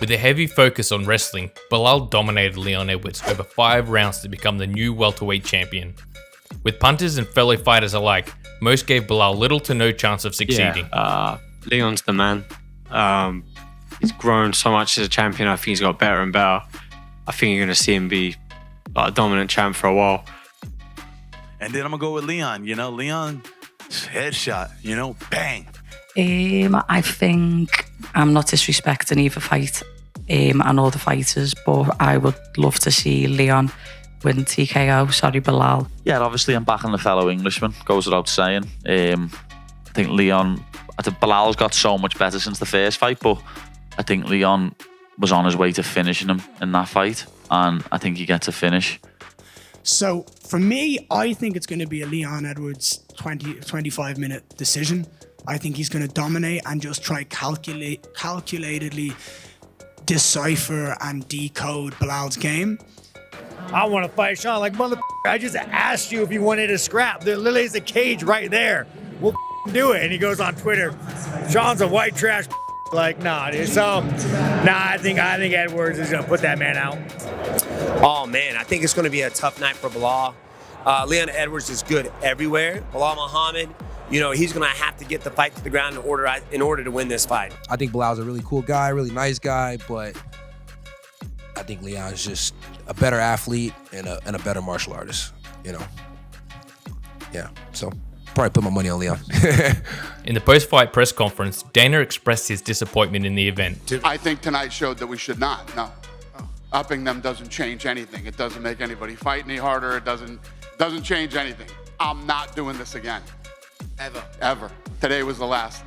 With a heavy focus on wrestling, Belal dominated Leon Edwards over 5 rounds to become the new welterweight champion. With punters and fellow fighters alike, most gave Belal little to no chance of succeeding. Leon's the man. He's grown so much as a champion. I think he's got better and better. I think you're going to see him be like a dominant champ for a while. And then I'm going to go with Leon. You know, Leon, headshot, you know, bang. I think I'm not disrespecting either fight and all the fighters, but I would love to see Leon win TKO. Sorry, Belal. Yeah, obviously I'm backing the fellow Englishman, goes without saying. I think Belal's got so much better since the first fight, but I think Leon was on his way to finishing him in that fight, and I think he gets a finish. So for me, I think it's going to be a Leon Edwards 25 minute decision. I think he's going to dominate and just try calculatedly decipher and decode Belal's game. I want to fight Sean like, mother, I just asked you if you wanted to scrap. There literally is a cage right there. We'll do it. And he goes on Twitter, Sean's a white trash. Like, nah, dude. So, I think Edwards is going to put that man out. Oh, man, I think it's going to be a tough night for Belal. Leon Edwards is good everywhere. Belal Muhammad, you know, he's going to have to get the fight to the ground in order to win this fight. I think Belal's a really cool guy, really nice guy, but I think Leon's just a better athlete and a better martial artist, you know. Yeah, so probably put my money on Leon. In the post-fight press conference, Dana expressed his disappointment in the event. I think tonight showed that we should not. No, upping them doesn't change anything. It doesn't make anybody fight any harder. It doesn't change anything. I'm not doing this again. Ever. Today was the last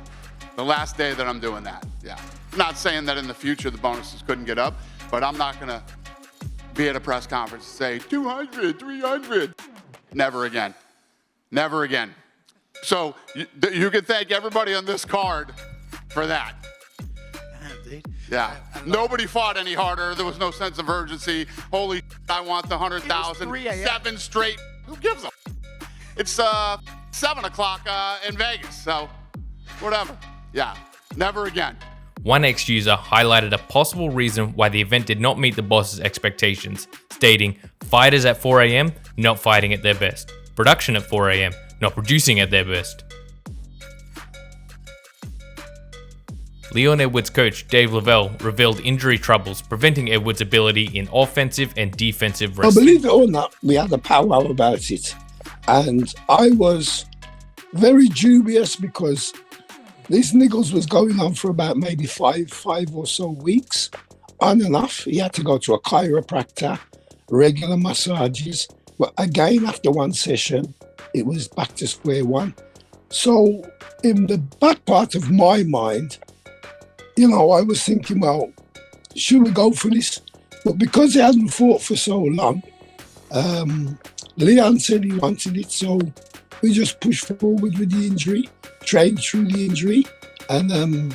day that I'm doing that. Yeah. I'm not saying that in the future the bonuses couldn't get up, but I'm not gonna be at a press conference and say 200, 300. Never again. Never again. So you can thank everybody on this card for that. Yeah. Nobody fought any harder. There was no sense of urgency. Holy shit, I want the 100,000. 7 straight. Who gives a? It's 7 o'clock in Vegas. So whatever. Yeah. Never again. One ex-user highlighted a possible reason why the event did not meet the boss's expectations, stating, fighters at 4 a.m. not fighting at their best. Production at 4 a.m. not producing at their best. Leon Edwards' coach Dave Lovell revealed injury troubles preventing Edwards' ability in offensive and defensive wrestling. Believe it or not, we had a powwow about it. And I was very dubious because this niggles was going on for about maybe five or so weeks, on and off. He had to go to a chiropractor, regular massages. But again, after one session, it was back to square one. So in the back part of my mind, you know, I was thinking, well, should we go for this? But because he hadn't fought for so long, Leon said he wanted it, so we just pushed forward with the injury, trained through the injury, and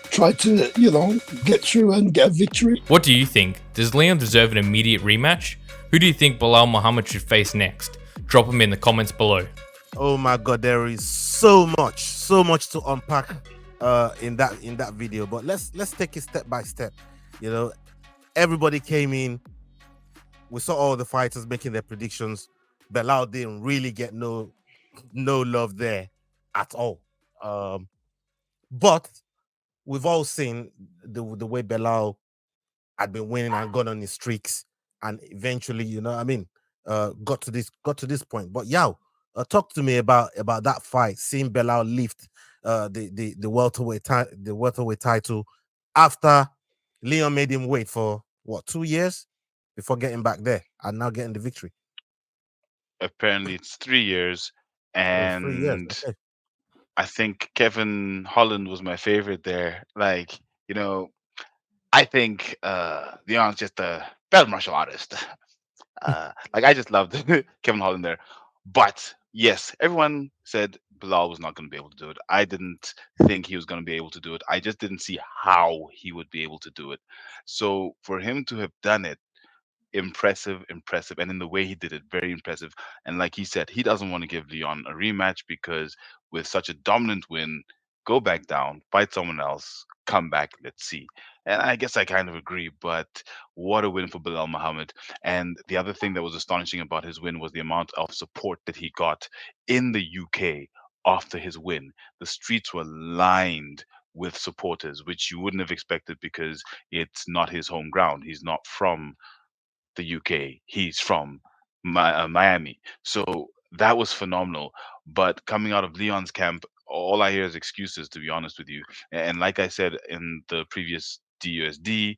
tried to, you know, get through and get a victory. What do you think? Does Leon deserve an immediate rematch? Who do you think Belal Muhammad should face next? Drop them in the comments below. Oh my God, there is so much to unpack in that video. But let's take it step by step. You know, everybody came in. We saw all the fighters making their predictions. Belal didn't really get no love there at all. But we've all seen the way Belal had been winning and gone on his streaks, and eventually, you know what I mean, got to this point. But talk to me about that fight, seeing Belal lift the welterweight title after Leon made him wait for 2 years before getting back there and now getting the victory. Apparently it's 3 years, and 3 years. Okay. I think Kevin Holland was my favorite there. Like, you know, I think Leon's just a better martial artist. Like, I just loved Kevin Holland there. But yes, everyone said Belal was not going to be able to do it. I didn't think he was going to be able to do it. I just didn't see how he would be able to do it. So for him to have done it, impressive, and in the way he did it, very impressive. And like he said, he doesn't want to give Leon a rematch because with such a dominant win, go back down, fight someone else, come back, let's see. And I guess I kind of agree, but what a win for Belal Muhammad. And the other thing that was astonishing about his win was the amount of support that he got in the UK after his win. The streets were lined with supporters, which you wouldn't have expected because it's not his home ground. He's not from the UK. He's from Miami. So that was phenomenal. But coming out of Leon's camp, all I hear is excuses, to be honest with you. And like I said in the previous DUSD,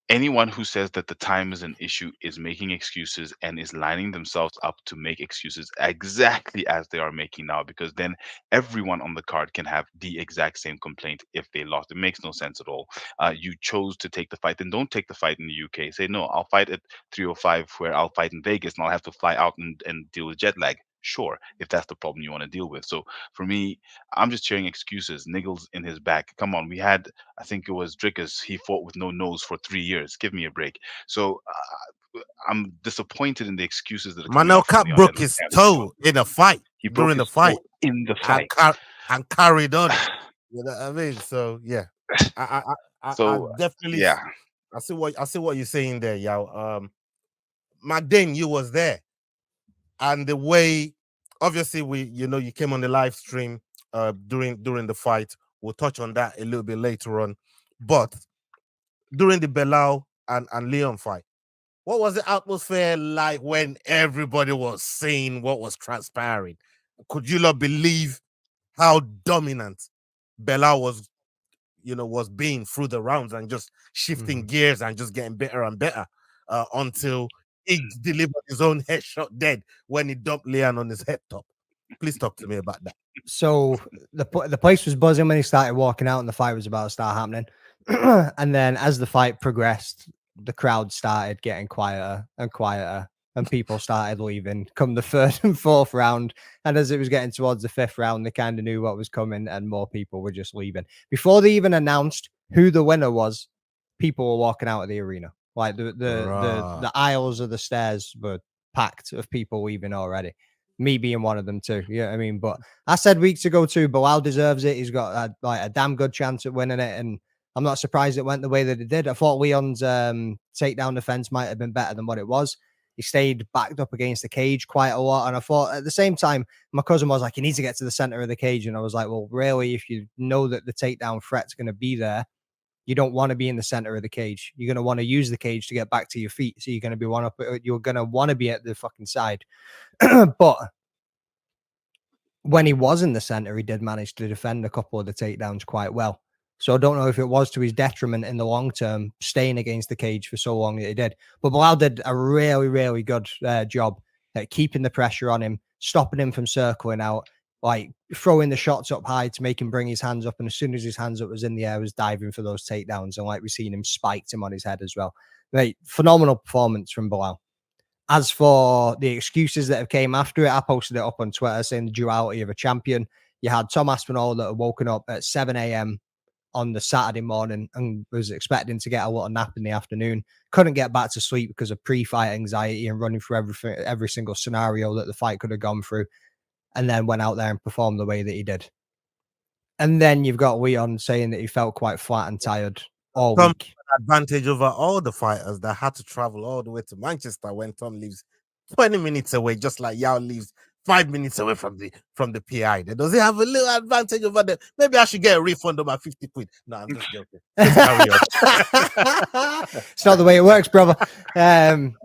anyone who says that the time is an issue is making excuses and is lining themselves up to make excuses exactly as they are making now, because then everyone on the card can have the exact same complaint if they lost. It makes no sense at all. You chose to take the fight, then don't take the fight in the UK. Say, no, I'll fight at 305 where I'll fight in Vegas and I'll have to fly out and deal with jet lag. Sure, if that's the problem you want to deal with. So for me, I'm just hearing excuses, niggles in his back. Come on, we had, I think it was Drickus, he fought with no nose for 3 years. Give me a break. So I'm disappointed in the excuses that are coming Manel out from Cap Leon broke Edwards. his toe in a fight He broke during the his fight. toe in the and, fight. and carried on. You know what I mean? So yeah, I So definitely yeah, I see what you're saying there, yo. McDane, you was there, and the way, obviously, you came on the live stream during the fight. We'll touch on that a little bit later on, but during the Belal and Leon fight, what was the atmosphere like when everybody was saying what was transpiring? Could you not believe how dominant Belal was being through the rounds and just shifting gears and just getting better and better until he delivered his own headshot dead when he dumped Leon on his head top? Please talk to me about that. So the place was buzzing when he started walking out and the fight was about to start happening. And then as the fight progressed, the crowd started getting quieter and quieter and people started leaving come the third and fourth round. And as it was getting towards the fifth round, they kind of knew what was coming and more people were just leaving. Before they even announced who the winner was, people were walking out of the arena. Like the aisles of the stairs were packed of people leaving already. Me being one of them too. You know what I mean? But I said weeks ago too, Belal deserves it. He's got a damn good chance at winning it. And I'm not surprised it went the way that it did. I thought Leon's takedown defense might have been better than what it was. He stayed backed up against the cage quite a lot. And I thought at the same time, my cousin was like, you need to get to the center of the cage. And I was like, well, really, if you know that the takedown threat's going to be there, you don't want to be in the center of the cage. You're going to want to use the cage to get back to your feet. So you're going to want to be at the fucking side. But when he was in the center, he did manage to defend a couple of the takedowns quite well. So I don't know if it was to his detriment in the long term, staying against the cage for so long that he did. But Belal did a really, really good job at keeping the pressure on him, stopping him from circling out, like throwing the shots up high to make him bring his hands up. And as soon as his hands up was in the air, was diving for those takedowns. And like we've seen him spiked him on his head as well. Right, phenomenal performance from Belal. As for the excuses that have came after it, I posted it up on Twitter saying the duality of a champion. You had Tom Aspinall that had woken up at 7 a.m. on the Saturday morning and was expecting to get a little nap in the afternoon. Couldn't get back to sleep because of pre-fight anxiety and running through every single scenario that the fight could have gone through. And then went out there and performed the way that he did. And then you've got Leon saying that he felt quite flat and tired all week. Advantage over all the fighters that had to travel all the way to Manchester when Tom lives 20 minutes away, just like Yao lives 5 minutes away from the PI. Does he have a little advantage over them? Maybe I should get a refund of my 50 quid. No, I'm just joking. Carry on. It's not the way it works, brother. I'm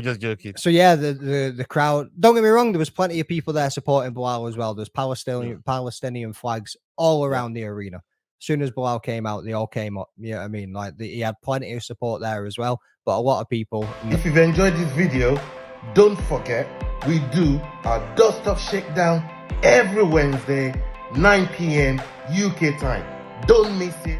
just joking. So yeah, the crowd, don't get me wrong, there was plenty of people there supporting Belal as well. There's Palestinian flags all around the arena. As soon as Belal came out, they all came up. You know what I mean? Like he had plenty of support there as well. But a lot of people. If you've enjoyed this video, don't forget we do our Dust Off Shakedown every Wednesday, 9 p.m. UK time. Don't miss it.